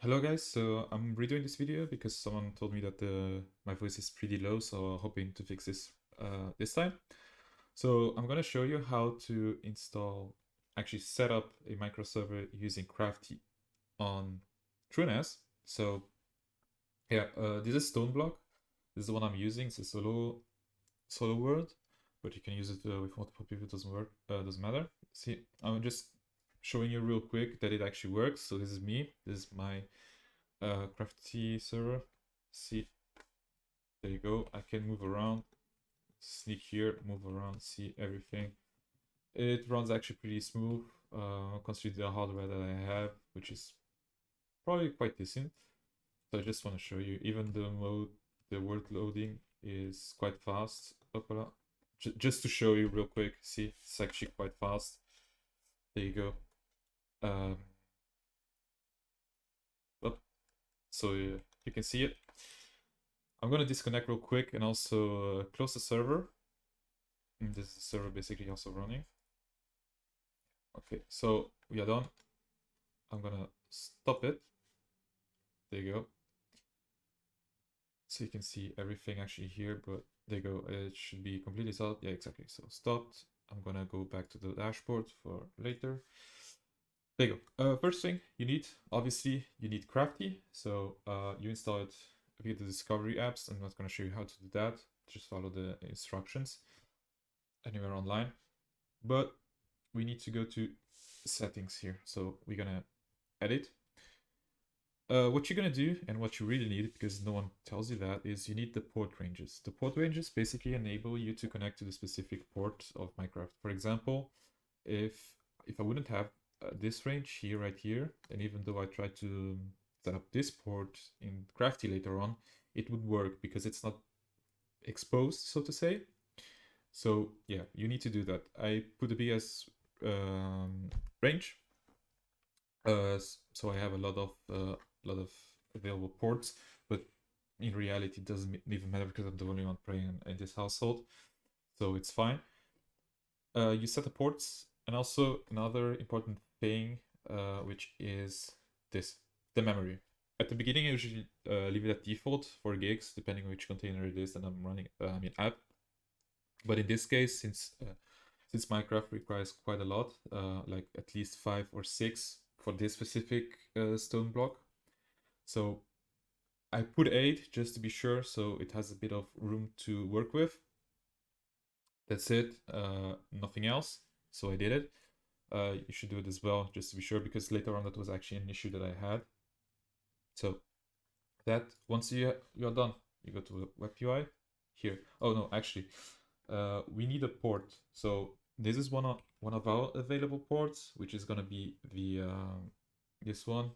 Hello guys, so I'm redoing this video because someone told me that my voice is pretty low, so hoping to fix this this time. So I'm gonna show you how to actually set up a micro server using Crafty on TrueNas. So yeah, this is StoneBlock. This is the one I'm using. It's a solo world, but you can use it with multiple people. It doesn't work. Doesn't matter. See, I'm just showing you real quick that it actually works. So this is me. This is my Crafty server. See, there you go. I can move around, sneak here, move around, see everything. It runs actually pretty smooth, considering the hardware that I have, which is probably quite decent. So I just want to show you, even the word loading is quite fast. Just to show you real quick, see, it's actually quite fast. There you go. So you can see it. I'm gonna disconnect real quick and also close the server. And this is the server basically also running. Okay, so we are done. I'm gonna stop it. There you go. So you can see everything actually here, but there you go. It should be completely stopped. Yeah, exactly. So stopped. I'm gonna go back to the dashboard for later. There you go. First thing you need, obviously, you need Crafty. So you install it via the Discovery apps. I'm not gonna show you how to do that. Just follow the instructions anywhere online. But we need to go to settings here. So we're gonna edit. What you're gonna do and what you really need, because no one tells you that, is you need the port ranges. The port ranges basically enable you to connect to the specific port of Minecraft. For example, if I wouldn't have this range here, right here, and even though I try to set up this port in Crafty later on, it would work because it's not exposed, so to say. So yeah, you need to do that. I put the BS range, so I have a lot of available ports, but in reality, it doesn't even matter because I'm the only one playing in this household, so it's fine. You set the ports, and also another important thing, which is the memory. At the beginning, I usually leave it at default 4 gigs, depending on which container it is that I'm running, app. But in this case, since Minecraft requires quite a lot, like at least 5 or 6 for this specific stone block, so I put 8 just to be sure, so it has a bit of room to work with. That's it, nothing else. So I did it. You should do it as well, just to be sure, because later on that was actually an issue that I had. So that once you're done, you go to web UI here. Oh no, actually, we need a port. So this is one of our available ports, which is gonna be the this one.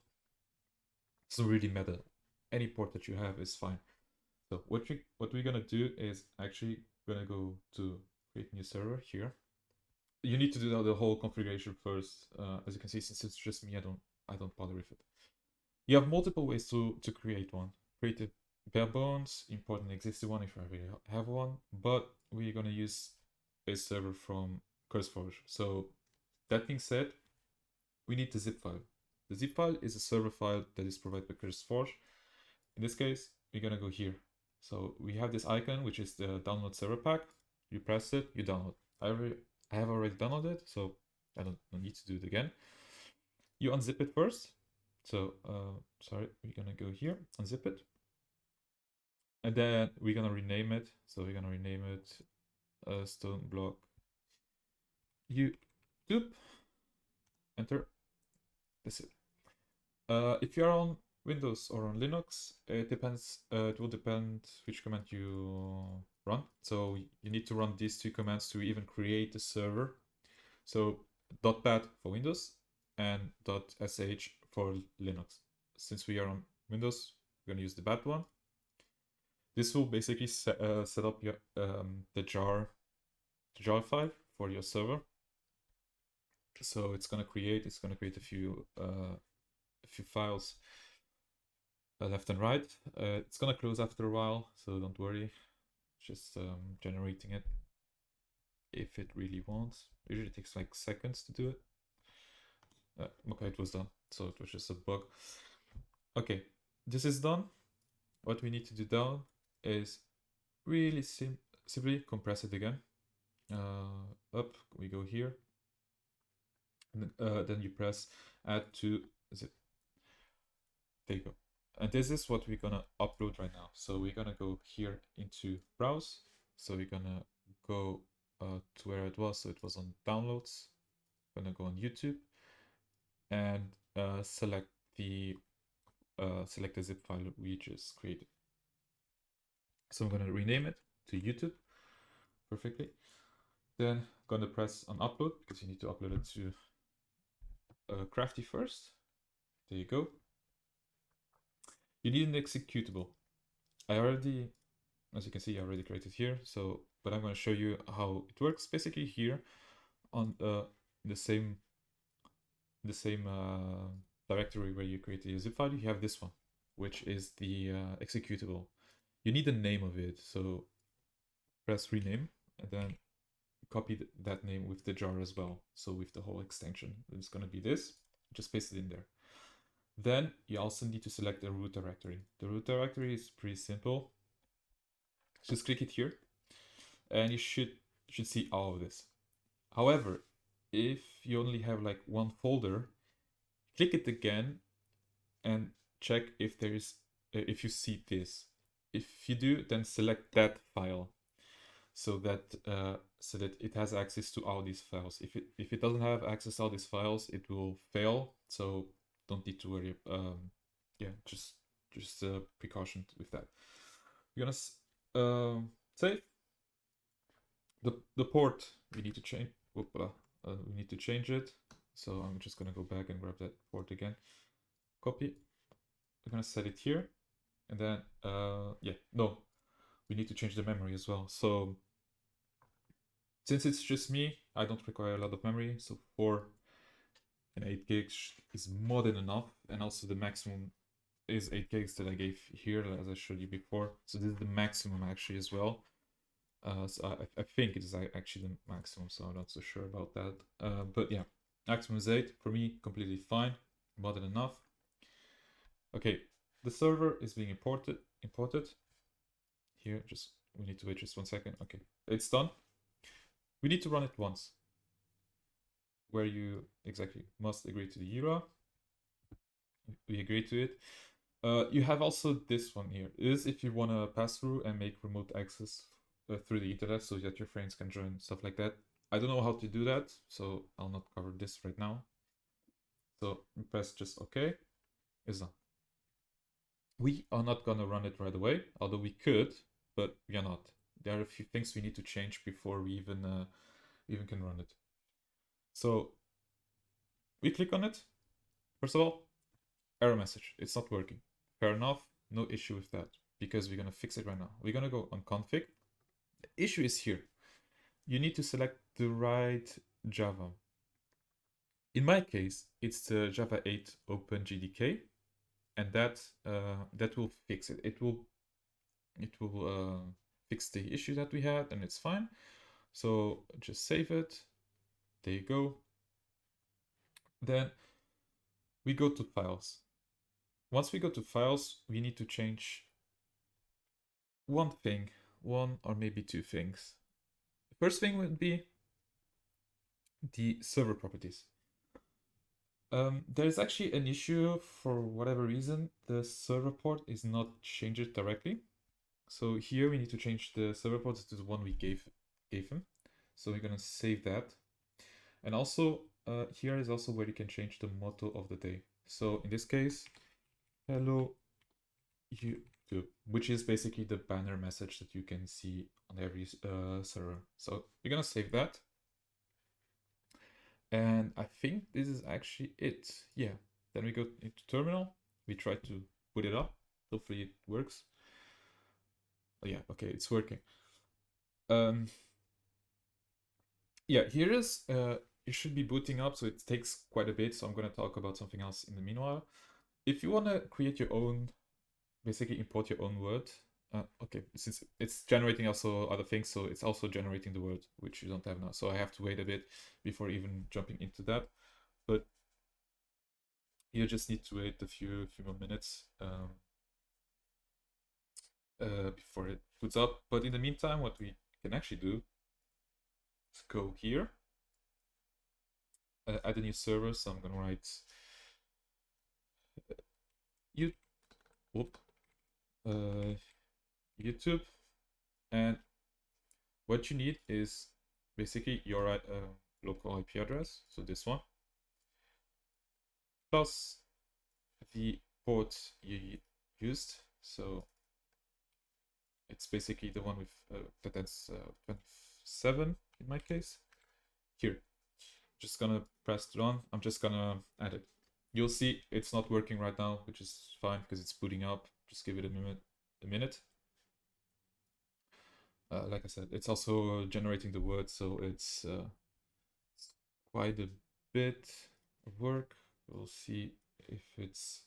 Doesn't really matter. Any port that you have is fine. So what we're gonna do is actually gonna go to create new server here. You need to do the whole configuration first. As you can see, since it's just me, I don't bother with it. You have multiple ways to create one. Create a bare bones, import an existing one if you already have one, but we're gonna use a server from CurseForge. So that being said, we need the zip file. The zip file is a server file that is provided by CurseForge. In this case, we're gonna go here. So we have this icon, which is the download server pack. You press it, you download. I have already downloaded it, so I don't need to do it again. You unzip it first. So, sorry, we're gonna go here, unzip it. And then we're gonna rename it. So we're gonna rename it StoneBlock YouTube. Enter. That's it. If you're on Windows or on Linux, it depends. It will depend which command you run. So you need to run these 2 commands to even create the server. So .bat for Windows and .sh for Linux. Since we are on Windows, we're gonna use the bat one. This will basically set up your the jar file for your server. So it's gonna create a few files left and right. It's gonna close after a while, so don't worry. Just generating it if it really wants. Usually it takes like seconds to do it. Okay, it was done, so it was just a bug. Okay, this is done. What we need to do now is really simply compress it again. Up, we go here. And, then you press add to zip. There you go. And this is what we're gonna upload right now. So we're gonna go here into browse. So we're gonna go to where it was. So it was on downloads. Gonna go on YouTube and select the zip file we just created. So I'm gonna rename it to YouTube perfectly. Then I'm gonna press on upload because you need to upload it to Crafty first. There you go. You need an executable. I already, as you can see, I already created here. So, but I'm going to show you how it works. Basically, here on the same directory where you created your zip file, you have this one, which is the executable. You need the name of it. So press rename and then copy that name with the jar as well. So with the whole extension, it's going to be this. Just paste it in there. Then you also need to select the root directory. The root directory is pretty simple. Just click it here and you should see all of this. However, if you only have like one folder, click it again and check if if you see this. If you do, then select that file so that it has access to all these files. If it doesn't have access to all these files, it will fail. So don't need to worry. Yeah, just precaution with that. We're gonna save the port. We need to change. We need to change it. So I'm just gonna go back and grab that port again. Copy. We're gonna set it here, and then yeah, no, we need to change the memory as well. So since it's just me, I don't require a lot of memory. So 4 and 8 gigs is more than enough, and also the maximum is 8 gigs that I gave here, as I showed you before. So this is the maximum actually as well. So I think it is actually the maximum, so I'm not so sure about that. But yeah, maximum is 8. For me, completely fine, more than enough. Okay, the server is being imported. Here, we need to wait just 1 second. Okay, it's done. We need to run it once, where you exactly must agree to the URL. We agree to it. You have also this one here. Is if you want to pass through and make remote access through the internet so that your friends can join, stuff like that. I don't know how to do that, so I'll not cover this right now. So press just OK. It's done. We are not gonna run it right away, although we could, but we are not. There are a few things we need to change before we even can run it. So we click on it. First of all, error message. It's not working. Fair enough. No issue with that because we're gonna fix it right now. We're gonna go on config. The issue is here. You need to select the right Java. In my case, it's the Java 8 OpenJDK, and that will fix it. It will fix the issue that we had, and it's fine. So just save it. There you go. Then we go to files. Once we go to files, we need to change one or maybe 2 things. The first thing would be the server properties. There's actually an issue for whatever reason. The server port is not changed directly. So here we need to change the server port to the one we gave him. So we're gonna save that. And also here is also where you can change the motto of the day. So in this case, hello YouTube, which is basically the banner message that you can see on every server. So we're gonna save that. And I think this is actually it. Yeah. Then we go into terminal. We try to put it up. Hopefully it works. Oh yeah, okay, it's working. Yeah, here is it should be booting up, so it takes quite a bit. So I'm gonna talk about something else in the meanwhile. If you wanna create your own, basically import your own word. Okay, since it's generating also other things, so it's also generating the word, which you don't have now. So I have to wait a bit before even jumping into that. But You just need to wait a few more minutes before it boots up. But in the meantime, what we can actually do is go here, add a new server. So I'm gonna write you, whoop, YouTube, and what you need is basically your local IP address, so this one, plus the port you used. So it's basically the one with that's 27 in my case. Here, just gonna press it on. I'm just gonna add it. You'll see it's not working right now, which is fine because it's booting up. Just give it a minute. Like I said, it's also generating the word, so it's quite a bit of work. We'll see if it's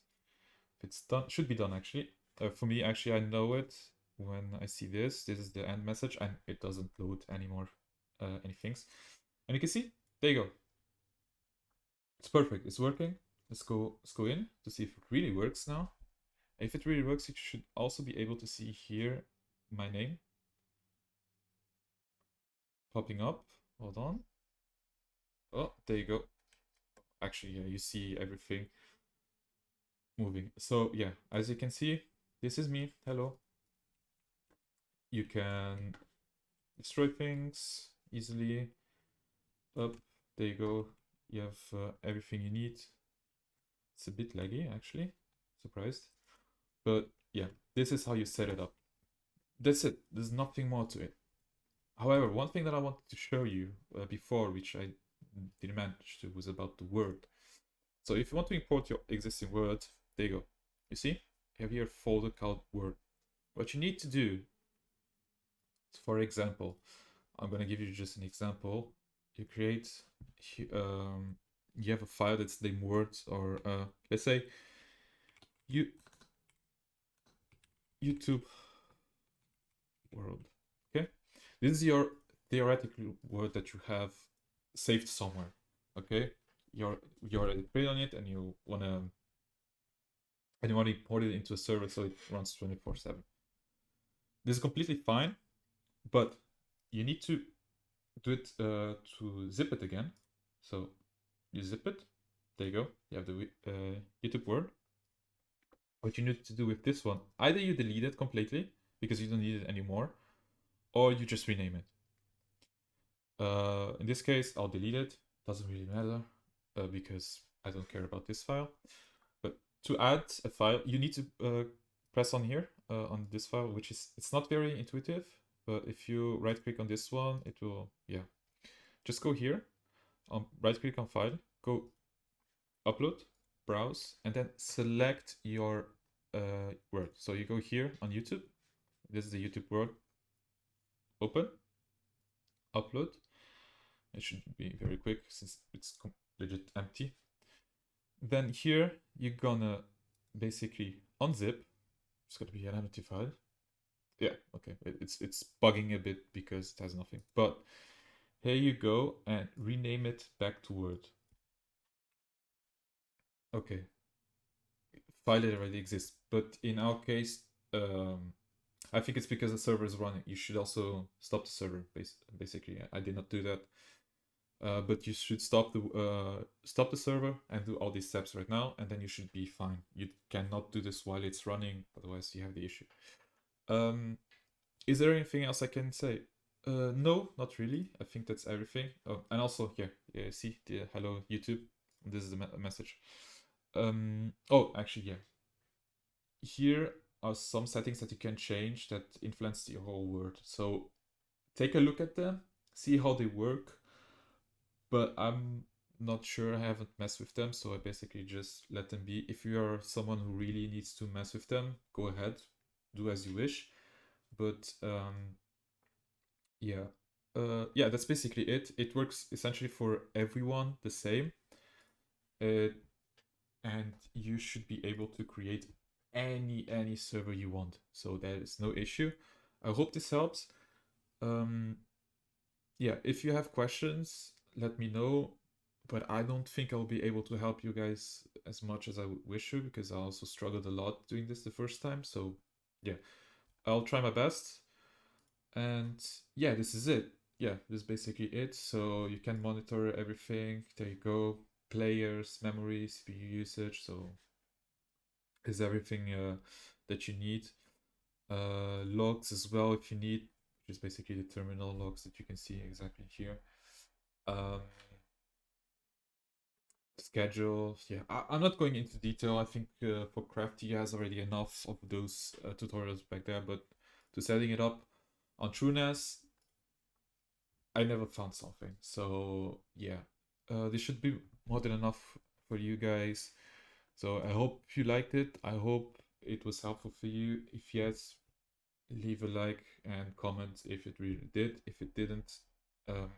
done. Should be done actually. For me, actually, I know it when I see this. This is the end message, and it doesn't load anymore any things. And you can see, there you go. It's perfect. It's working. Let's go in to see if it really works now. If it really works, you should also be able to see here my name popping up. Hold on. Oh, there you go. Actually, yeah, you see everything moving. So yeah, as you can see, this is me. Hello. You can destroy things easily. Up, there you go. You have everything you need. It's a bit laggy, actually. Surprised. But yeah, this is how you set it up. That's it. There's nothing more to it. However, one thing that I wanted to show you before, which I didn't manage to, was about the word. So if you want to import your existing word, there you go. You see? You have here a folder called Word. What you need to do is, for example, I'm going to give you just an example. You create, you have a file that's named Word, or let's say YouTube world. Okay, this is your theoretical word that you have saved somewhere. Okay, you already played on it, and you wanna import it into a server so it runs 24/7. This is completely fine, but you need to do it to zip it again. So you zip it. There you go. You have the YouTube word. What you need to do with this one, either you delete it completely because you don't need it anymore, or you just rename it. In this case, I'll delete it. Doesn't really matter because I don't care about this file. But to add a file, you need to press on here on this file, which is, it's not very intuitive, but if you right click on this one, it will, yeah. Just go here, right click on file, go upload, browse, and then select your word. So you go here on YouTube. This is the YouTube word. Open, upload. It should be very quick since it's legit empty. Then here you're gonna basically unzip. It's gonna be an empty file. Yeah, okay. It's bugging a bit because it has nothing. But here you go, and rename it back to Word. Okay. File already exists, but in our case, I think it's because the server is running. You should also stop the server. Basically, I did not do that. But you should stop the server and do all these steps right now, and then you should be fine. You cannot do this while it's running, otherwise you have the issue. Is there anything else I can say? No, not really. I think that's everything. Oh, and also here, yeah, see the hello YouTube. This is the message. Oh, actually, yeah. Here are some settings that you can change that influence the whole word. So take a look at them, see how they work. But I'm not sure. I haven't messed with them, so I basically just let them be. If you are someone who really needs to mess with them, go ahead, do as you wish. But yeah, that's basically it. It works essentially for everyone the same, and you should be able to create any server you want. So there is no issue. I hope this helps. Yeah, if you have questions, let me know. but I don't think I'll be able to help you guys as much as I wish to, because I also struggled a lot doing this the first time. So yeah, I'll try my best. And yeah, this is it. Yeah, this is basically it. So you can monitor everything. There you go. Players, memory, CPU usage. So is everything that you need. Logs as well if you need, which is basically the terminal logs that you can see exactly here. Um, Schedule. Yeah, I'm not going into detail. I think for Crafty has already enough of those tutorials back there, but to setting it up on TrueNas, I never found something. So yeah, this should be more than enough for you guys. So I hope you liked it. I hope it was helpful for you. If yes, leave a like and comment if it really did. If it didn't, um,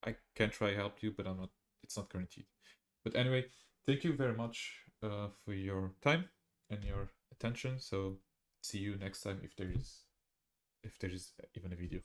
I can try help you, but I'm not. It's not guaranteed. But anyway, thank you very much for your time and your attention. So see you next time if there is even a video.